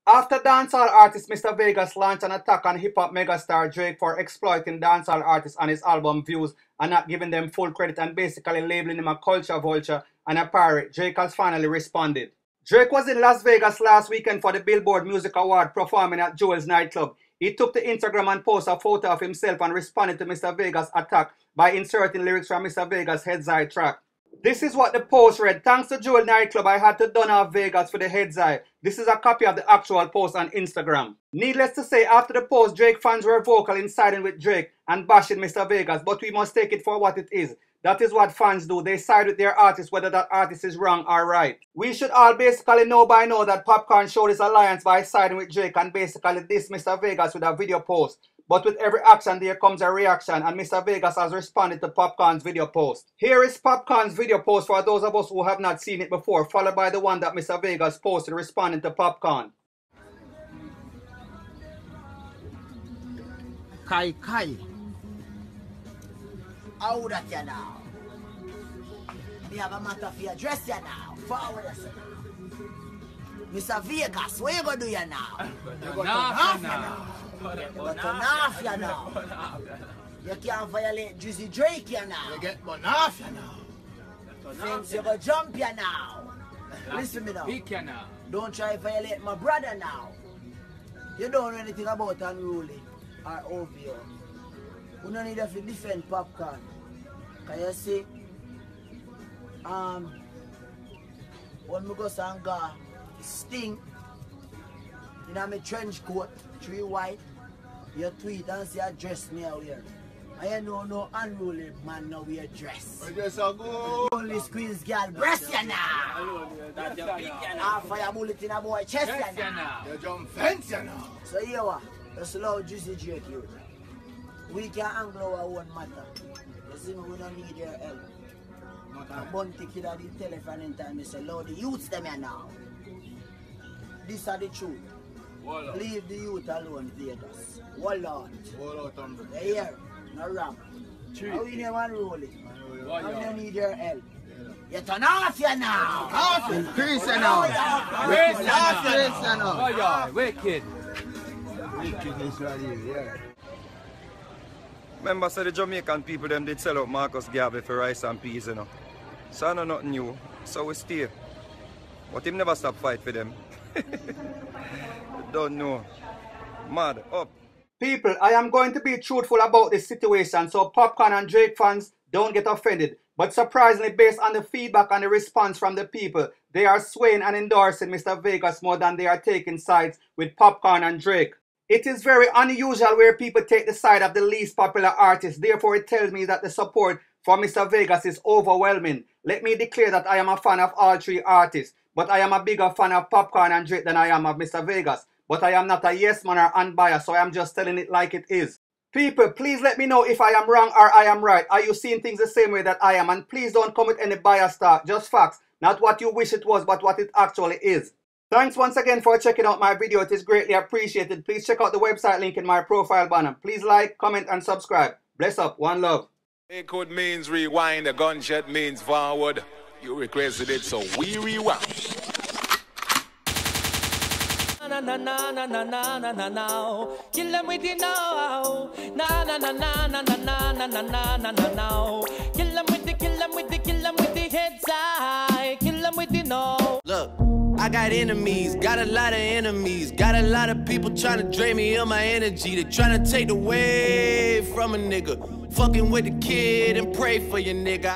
After dancehall artist Mr. Vegas launched an attack on hip-hop megastar Drake for exploiting dancehall artists on his album Views and not giving them full credit and basically labeling him a culture vulture and a pirate, Drake has finally responded. Drake was in Las Vegas last weekend for the Billboard Music Award performing at Jewel's nightclub. He took to Instagram and posted a photo of himself and responded to Mr. Vegas' attack by inserting lyrics from Mr. Vegas' Heads Eye track. This is what the post read. Thanks to Jewel nightclub, I had to done off Vegas for the Heads Eye. This is a copy of the actual post on Instagram. Needless to say, after the post, Drake fans were vocal in siding with Drake and bashing Mr. Vegas, but we must take it for what it is. That is what fans do. They side with their artist whether that artist is wrong or right. We should all basically know by now that Popcaan showed his alliance by siding with Drake and basically diss Mr. Vegas with a video post. But with every action there comes a reaction, and Mr. Vegas has responded to Popcaan's video post. Here is Popcaan's video post for those of us who have not seen it before, followed by the one that Mr. Vegas posted responding to Popcaan. Kai. How that you now? Me have a matter for your dress you now. Forward yourself. Mr. Vegas, what you gonna do you now? You gonna turn off you now. You gonna turn off you now. You can't violate Juicy Drake you now. You get burn off you now. Things you gonna jump you now. Listen me now. Don't try to violate my brother now. You don't know anything about unruly or OVO. We don't need to defend Popcaan. Can you see? When we go sanga Sting in my trench coat, 3 white, you tweet and say address me out here. I know no unruly man now we dress. Only squeeze girl breast ya now. Half fire bullet in a boy chest ya now. You jump fence ya now. So here what? Just allow Juicy Drake you. We can angle our own matter. You see me, we don't need your help. Bunty kid at the telephone in time, say, Lord, the youths them here now. This are the truth. Leave the youth alone, Vegas. Hold on. You hear? No rap. How we never unruly? How we don't need your help? You turn off you now. Off it. Increase you now. Increase you now. Wicked. Wickedness right here, yeah. Remember, so the Jamaican people them did sell out Marcus Garvey for rice and peas, you know. So I know nothing new, so we stay. But him never stop fight for them. Don't know. Mad up. People, I am going to be truthful about this situation, so Popcaan and Drake fans don't get offended. But surprisingly, based on the feedback and the response from the people, they are swaying and endorsing Mr. Vegas more than they are taking sides with Popcaan and Drake. It is very unusual where people take the side of the least popular artist. Therefore, it tells me that the support for Mr. Vegas is overwhelming. Let me declare that I am a fan of all 3 artists, but I am a bigger fan of Popcaan and Drake than I am of Mr. Vegas. But I am not a yes man or unbiased, so I am just telling it like it is. People, please let me know if I am wrong or I am right. Are you seeing things the same way that I am? And please don't come with any biased talk, just facts. Not what you wish it was, but what it actually is. Thanks once again for checking out my video. It is greatly appreciated. Please check out the website link in my profile banner. Please like, comment, and subscribe. Bless up. One love. Code means rewind. The gunshot means forward. You requested it, so we rewind. Na na na na na na na na na. Kill them with the now. Na na na na na na na na na na na na na. Kill them with the heads high. Kill them with the no. Look, I got enemies, got a lot of enemies, got a lot of people trying to drain me of my energy. They trying to take away from a nigga. Fucking with the kid and pray for your nigga.